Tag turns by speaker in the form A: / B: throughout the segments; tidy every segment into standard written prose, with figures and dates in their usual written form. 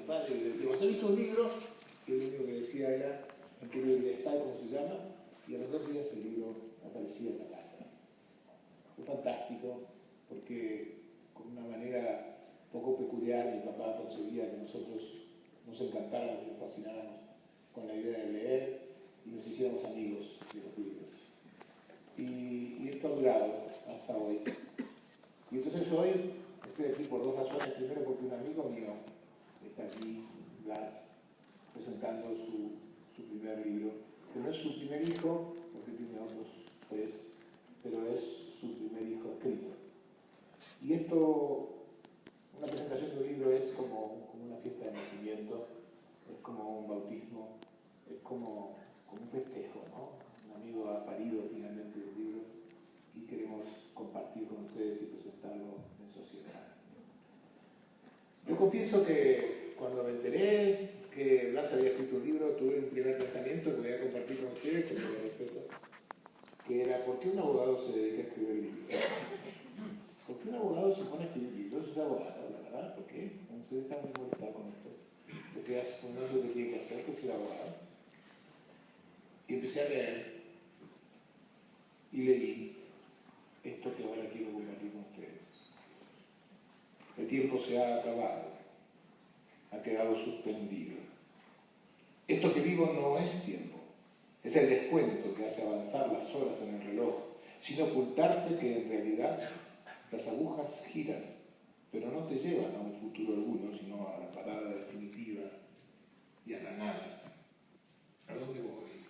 A: padre y le decíamos, ¿has visto un libro? Y el único que decía era, ¿en qué librería está y cómo se llama? Y a los 2 días el libro aparecía en la casa. Fue fantástico, porque con una manera poco peculiar mi papá conseguía que nosotros nos encantáramos y nos fascináramos con la idea de leer y nos hiciéramos amigos de los libros. Y esto ha durado hasta hoy. Y entonces hoy estoy aquí por 2 razones. Primero, porque un amigo mío está aquí, Blas, presentando su primer libro, que no es su primer hijo, porque tiene otros 3, pero es su primer hijo escrito. Y esto, una presentación de un libro es como una fiesta de nacimiento, es como un bautismo, es como un festejo, ¿no? Un amigo ha parido finalmente un libro y queremos compartir con ustedes y presentarlo en sociedad. Yo confieso que cuando me enteré que Blas había escrito un libro, tuve un primer pensamiento que voy a compartir con ustedes, con todo respeto, que era, ¿por qué un abogado se dedica a escribir libros? ¿Por qué un abogado se pone a escribir libros? Es abogado, la verdad, ¿por qué? No se deja de molestar con esto. Porque uno es lo que tiene que hacer, que es ser abogado. Y empecé a leer, y leí esto que ahora quiero compartir con ustedes. El tiempo se ha acabado, ha quedado suspendido. Esto que vivo no es tiempo, es el descuento que hace avanzar las horas en el reloj, sin ocultarte que en realidad las agujas giran, pero no te llevan a un futuro alguno, sino a la parada definitiva y a la nada. ¿A dónde voy?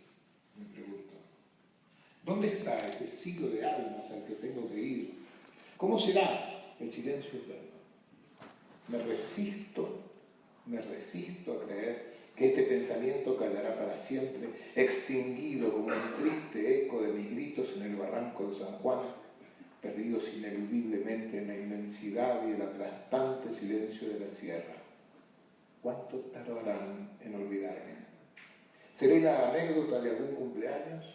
A: Me pregunto. ¿Dónde está ese siglo de almas al que tengo que ir? ¿Cómo será el silencio eterno? Me resisto a creer que este pensamiento callará para siempre, extinguido como un triste eco de mis gritos en el barranco de San Juan, perdidos ineludiblemente en la inmensidad y el aplastante silencio de la sierra. ¿Cuánto tardarán en olvidarme? ¿Seré la anécdota de algún cumpleaños?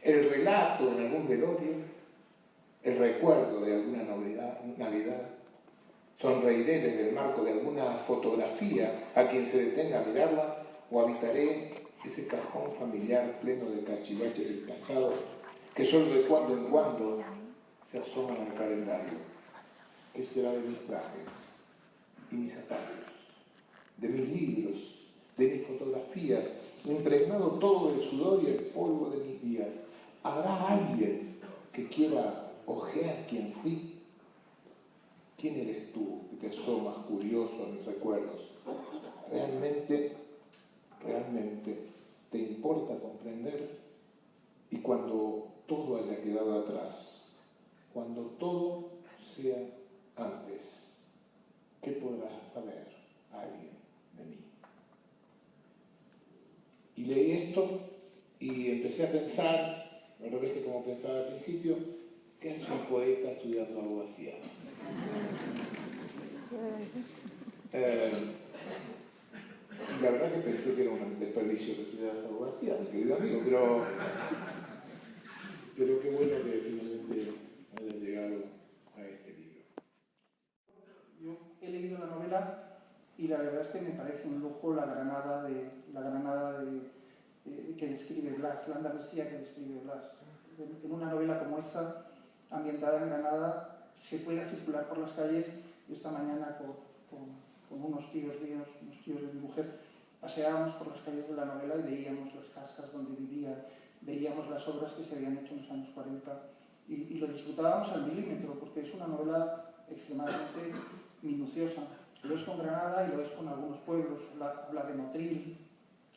A: ¿El relato en algún velorio? ¿El recuerdo de alguna Navidad? ¿Sonreiré desde el marco de alguna fotografía a quien se detenga a mirarla? ¿O habitaré ese cajón familiar pleno de cachivaches del pasado que solo de cuando en cuando se asoman al calendario? ¿Qué será de mis trajes y mis zapatos, de mis libros, de mis fotografías, impregnado todo el sudor y el polvo de mis días? ¿Habrá alguien que quiera ojear quién fui? ¿Quién eres tú que te asomas curioso a mis recuerdos? ¿Realmente te importa comprender? Y cuando todo haya quedado atrás, cuando todo sea antes, ¿qué podrás saber alguien de mí? Y leí esto y empecé a pensar, al revés que como pensaba al principio, ¿qué hace un poeta estudiando abogacía? Y la verdad que pensé que era un desperdicio que estudiaras abogacía, mi querido amigo, pero qué bueno que finalmente hayas llegado a este libro.
B: Yo he leído la novela y la verdad es que me parece un lujo la Granada que describe Blas, la Andalucía que describe Blas. En una novela como esta, ambientada en Granada, se puede circular por las calles. Yo esta mañana con unos tíos míos, unos tíos de mi mujer, paseábamos por las calles de la novela y veíamos las casas donde vivían, veíamos las obras que se habían hecho en los años 40 y lo disfrutábamos al milímetro, porque es una novela extremadamente minuciosa. Lo es con Granada y lo es con algunos pueblos. Habla de Motril,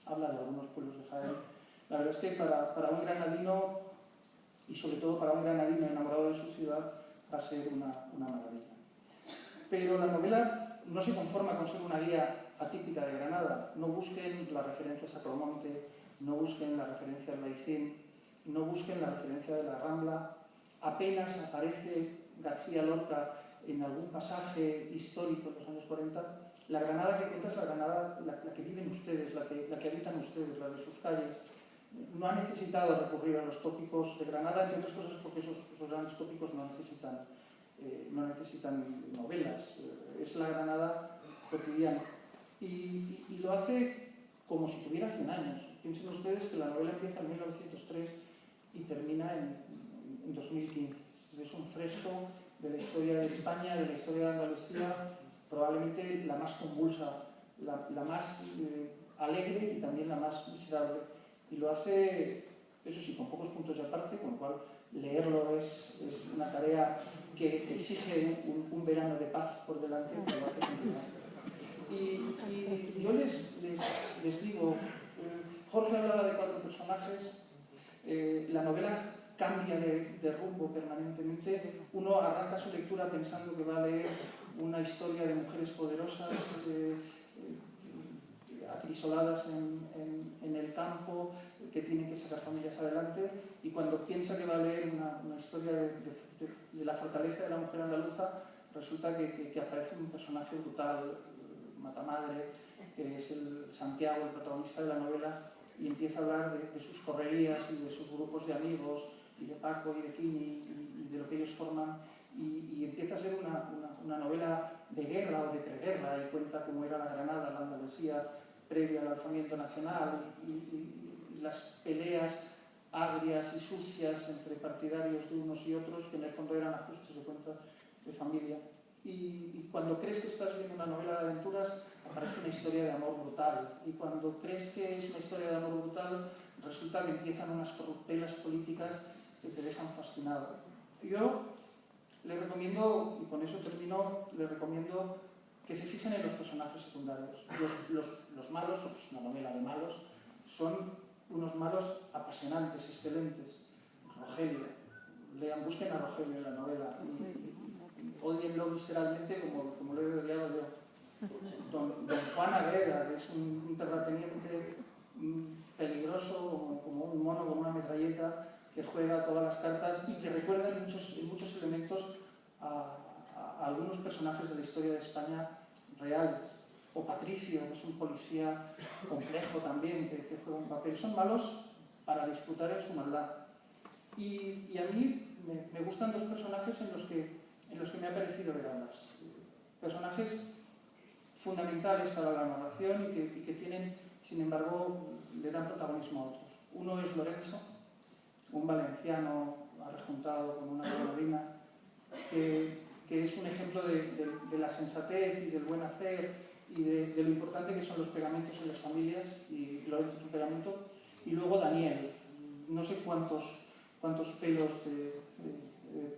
B: habla de algunos pueblos de Jaén. La verdad es que para un granadino, y sobre todo para un granadino enamorado de su ciudad, va a ser una maravilla. Pero la novela no se conforma con ser una guía atípica de Granada. No busquen la referencia a Sacromonte, no busquen la referencia al Baicín, no busquen la referencia de la Rambla. Apenas aparece García Lorca en algún pasaje histórico de los años 40. La Granada que cuenta es la Granada, la que viven ustedes, la que habitan ustedes, la de sus calles. No ha necesitado recurrir a los tópicos de Granada, entre otras cosas porque esos grandes tópicos no necesitan novelas. Es la Granada cotidiana. Y lo hace como si tuviera 100 años. Piensen ustedes que la novela empieza en 1903 y termina en 2015. Es un fresco de la historia de España, de la historia de Andalucía, probablemente la más convulsa, la más alegre y también la más miserable. Y lo hace, eso sí, con pocos puntos de aparte, con lo cual leerlo es una tarea que exige un verano de paz por delante, que lo hace complicado. Y yo les digo, Jorge hablaba de 4 personajes, la novela cambia de rumbo permanentemente. Uno arranca su lectura pensando que va a leer una historia de mujeres poderosas, acrisoladas en el campo, que tienen que sacar familias adelante, y cuando piensa que va a leer una historia de la fortaleza de la mujer andaluza, resulta que aparece un personaje brutal, matamadre, que es el Santiago, el protagonista de la novela, y empieza a hablar de sus correrías y de sus grupos de amigos, y de Paco y de Quini, y de lo que ellos forman, y empieza a ser una novela de guerra o de preguerra, y cuenta cómo era la Granada, la Andalucía, previa al alzamiento nacional, y las peleas agrias y sucias entre partidarios de unos y otros, que en el fondo eran ajustes de cuentas de familia. Y cuando crees que estás viendo una novela de aventuras, aparece una historia de amor brutal. Y cuando crees que es una historia de amor brutal, resulta que empiezan unas corruptelas políticas que te dejan fascinado. Yo les recomiendo, y con eso termino, les recomiendo que se fijen en los personajes secundarios. Los malos, porque es una novela de malos, son unos malos apasionantes, excelentes. Rogelio, busquen a Rogelio en la novela y odienlo visceralmente como lo he odiado yo. Don Juan Agreda, que es un terrateniente peligroso, como un mono con una metralleta, que juega todas las cartas y que recuerda en muchos elementos a algunos personajes de la historia de España reales. O Patricio, que es un policía complejo también, que juega un papel. Son malos para disfrutar en su maldad. Y a mí me gustan 2 personajes en los que me ha parecido verlas. Personajes fundamentales para la narración y que tienen, sin embargo, le dan protagonismo a otros. Uno es Lorenzo, un valenciano arrejuntado con una granadina, que es un ejemplo de la sensatez y del buen hacer y de lo importante que son los pegamentos en las familias, y Lorenzo es un pegamento. Y luego Daniel, no sé cuántos pelos de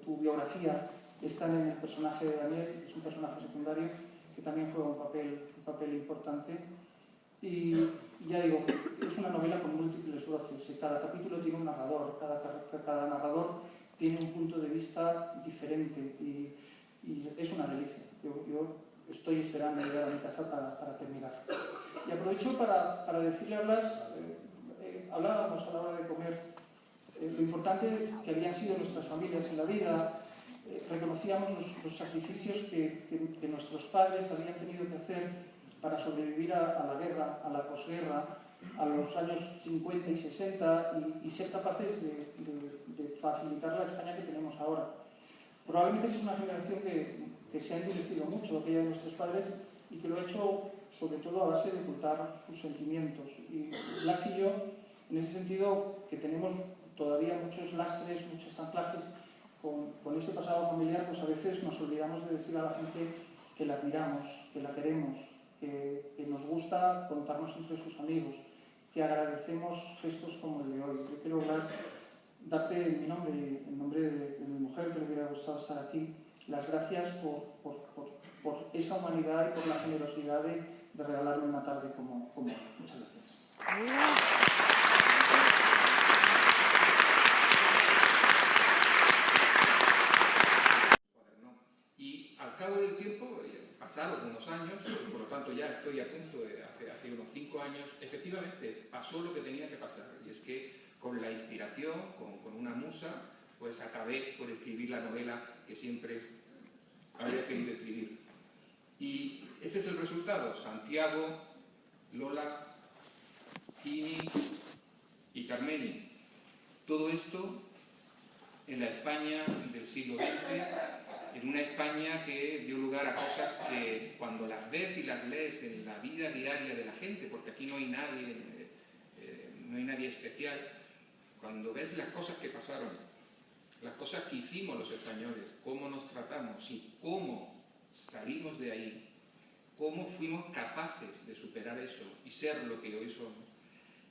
B: tu biografía están en el personaje de Daniel, es un personaje secundario que también juega un papel importante. Y ya digo, es una novela con múltiples voces. Cada capítulo tiene un narrador, cada narrador tiene un punto de vista diferente y es una delicia. Yo estoy esperando llegar a mi casa para terminar. Y aprovecho para decirle a Blas, hablábamos a la hora de comer, lo importante que habían sido nuestras familias en la vida. Reconocíamos los sacrificios que nuestros padres habían tenido que hacer para sobrevivir a la guerra, a la posguerra, a los años 50 y 60 y ser capaces de facilitar la España que tenemos ahora. Probablemente es una generación que se ha endurecido mucho, aquella de nuestros padres, y que lo ha hecho sobre todo a base de ocultar sus sentimientos. Y Blas y yo, en ese sentido, que tenemos todavía muchos lastres, muchos anclajes con este pasado familiar, pues a veces nos olvidamos de decir a la gente que la admiramos, que la queremos, que nos gusta contarnos entre sus amigos, que agradecemos gestos como el de hoy. Yo quiero, Blas, darte en mi nombre y en nombre de mi mujer, que le hubiera gustado estar aquí, las gracias por esa humanidad y por la generosidad de regalarme una tarde como hoy. Muchas gracias.
C: Y al cabo del tiempo, pasaron unos años, por lo tanto ya estoy a punto de hace unos 5 años, efectivamente pasó lo que tenía que pasar, y es que con la inspiración, con una musa, pues acabé por escribir la novela que siempre había querido escribir. Y ese es el resultado: Santiago, Lola, Quini y Carmeni. Todo esto en la España del siglo XX, en una España que dio lugar a cosas que cuando las ves y las lees en la vida diaria de la gente, porque aquí no hay nadie especial, cuando ves las cosas que pasaron, las cosas que hicimos los españoles, cómo nos tratamos y cómo salimos de ahí, cómo fuimos capaces de superar eso y ser lo que hoy somos,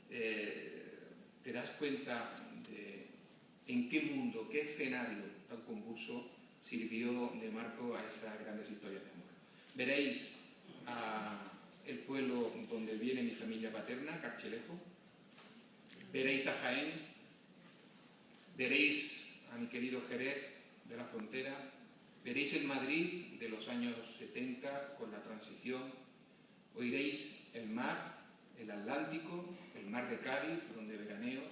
C: te das cuenta de en qué mundo, qué escenario tan convulso sirvió de marco a esas grandes historias de amor. Veréis el pueblo donde viene mi familia paterna, Carchelejo, veréis a Jaén, veréis a mi querido Jerez de la Frontera, veréis el Madrid de los años 70 con la transición, oiréis el mar, el Atlántico, el mar de Cádiz, donde veraneo,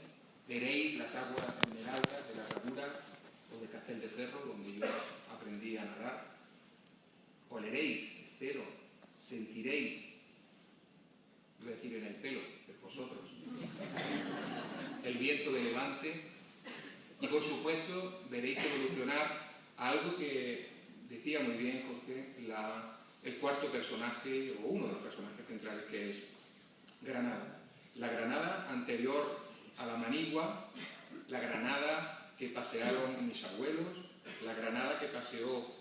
C: veréis las aguas esmeraldas de la Herradura o de Castelldefels, donde yo aprendí a nadar, oleréis, espero, sentiréis, iba a decir en el pelo, de vosotros, el viento de levante y por supuesto veréis evolucionar a algo que decía muy bien Jorge, el cuarto personaje o uno de los personajes centrales, que es Granada. La Granada anterior a la manigua, la Granada que pasearon mis abuelos, la Granada que paseó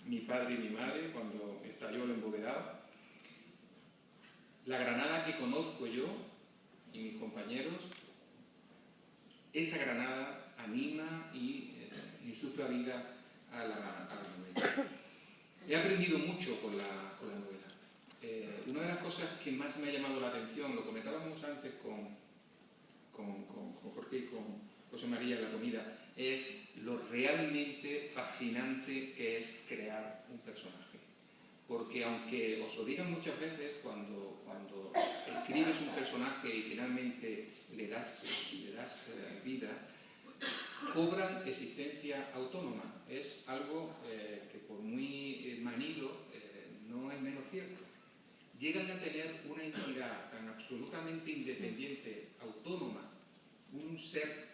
C: mi padre y mi madre cuando estalló el embovedado, la Granada que conozco yo y mis compañeros. Esa Granada anima y insufla vida a la novela. He aprendido mucho con la novela. Una de las cosas que más me ha llamado la atención, lo comentábamos antes con Jorge y con José María en la comida, es lo realmente fascinante que es crear un personaje. Porque aunque os lo digan muchas veces, cuando escribes un personaje y finalmente le das vida, cobran existencia autónoma. Es algo que por muy manido no es menos cierto. Llegan a tener una entidad tan absolutamente independiente, autónoma, un ser,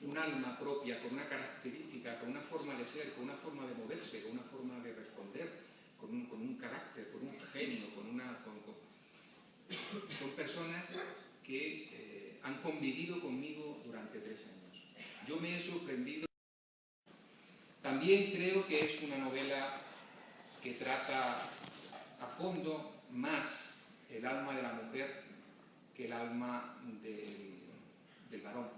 C: un alma propia, con una característica, con una forma de ser, con una forma de moverse, con una forma de responder, con un carácter, con un genio, son personas que han convivido conmigo durante 3 años. Yo me he sorprendido. También creo que es una novela que trata a fondo más el alma de la mujer que el alma del varón.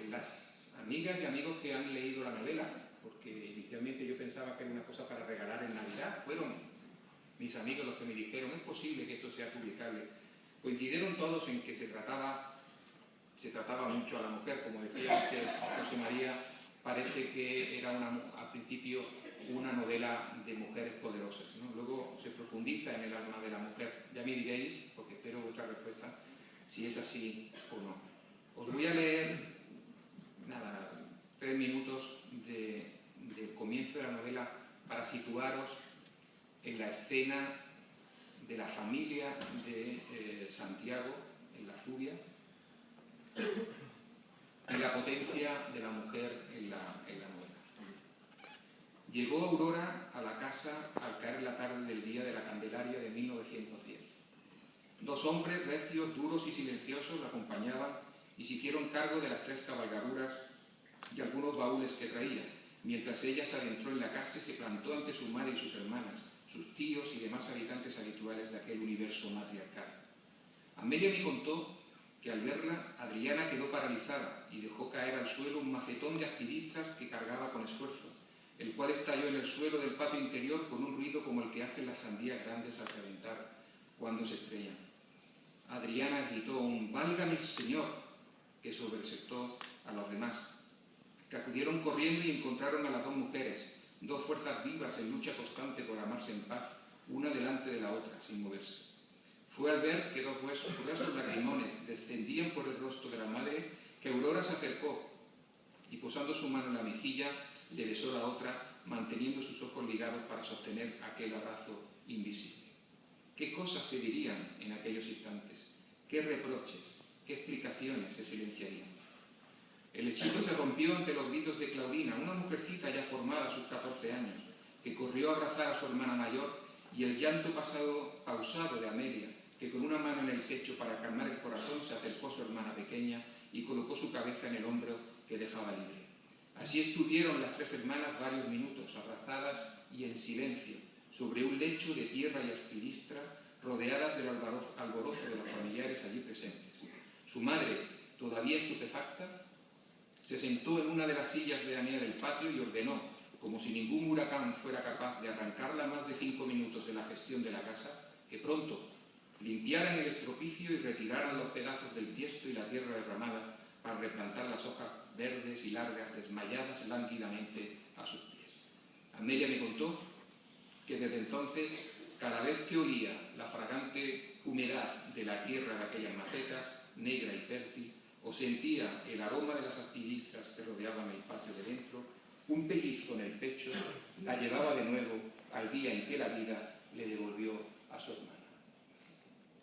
C: Las amigas y amigos que han leído la novela, porque inicialmente yo pensaba que era una cosa para regalar en Navidad, fueron mis amigos los que me dijeron, es posible que esto sea publicable. Coincidieron todos en que se trataba mucho a la mujer, como decía antes José María, parece que era al principio una novela de mujeres poderosas, ¿no? Luego se profundiza en el alma de la mujer. Ya me diréis, porque espero vuestra respuesta, si es así o no. Os voy a leer 3 minutos del comienzo de la novela para situaros en la escena de la familia de Santiago, en la furia, y la potencia de la mujer en la novela. Llegó Aurora a la casa al caer la tarde del día de la Candelaria de 1910. 2 hombres recios, duros y silenciosos la acompañaban y se hicieron cargo de las 3 cabalgaduras y algunos baúles que traía, mientras ella se adentró en la casa y se plantó ante su madre y sus hermanas, sus tíos y demás habitantes habituales de aquel universo matriarcal. Amelia me contó que al verla, Adriana quedó paralizada y dejó caer al suelo un macetón de aspidistras que cargaba con esfuerzo, el cual estalló en el suelo del patio interior con un ruido como el que hacen las sandías grandes al reventar cuando se estrellan. Adriana gritó un «¡Válgame el Señor!», que sobresaltó a los demás, que acudieron corriendo y encontraron a las 2 mujeres, 2 fuerzas vivas en lucha constante por amarse en paz, una delante de la otra, sin moverse. Fue al ver que 2 gruesos lagrimones descendían por el rostro de la madre que Aurora se acercó y posando su mano en la mejilla le besó la otra, manteniendo sus ojos ligados para sostener aquel abrazo invisible. ¿Qué cosas se dirían en aquellos instantes? ¿Qué reproches? ¿Qué explicaciones se silenciarían? El hechizo se rompió ante los gritos de Claudina, una mujercita ya formada a sus 14 años, que corrió a abrazar a su hermana mayor, y el llanto pausado de Amelia, que con una mano en el pecho para calmar el corazón se acercó a su hermana pequeña y colocó su cabeza en el hombro que dejaba libre. Así estuvieron las tres hermanas varios minutos, abrazadas y en silencio, sobre un lecho de tierra y aspidistra, rodeadas del alborozo de los familiares allí presentes. Su madre, todavía estupefacta, se sentó en una de las sillas de veranía del patio y ordenó, como si ningún huracán fuera capaz de arrancarla más de 5 minutos de la gestión de la casa, que pronto limpiaran el estropicio y retiraran los pedazos del tiesto y la tierra derramada para replantar las hojas verdes y largas desmayadas lánguidamente a sus pies. Amelia me contó que desde entonces, cada vez que olía la fragante humedad de la tierra de aquellas macetas, negra y fértil, o sentía el aroma de las aspidistras que rodeaban el patio de dentro, un pellizco en el pecho la llevaba de nuevo al día en que la vida le devolvió a su hermana.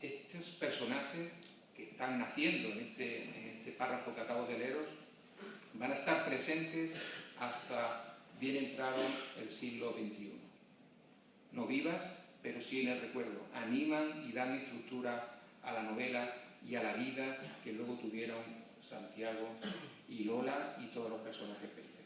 C: Estos personajes que están naciendo en este párrafo que acabo de leeros van a estar presentes hasta bien entrado el siglo XXI. No vivas, pero sí en el recuerdo. Animan y dan estructura a la novela y a la vida que luego tuvieron Santiago y Lola y todos los personajes periodistas.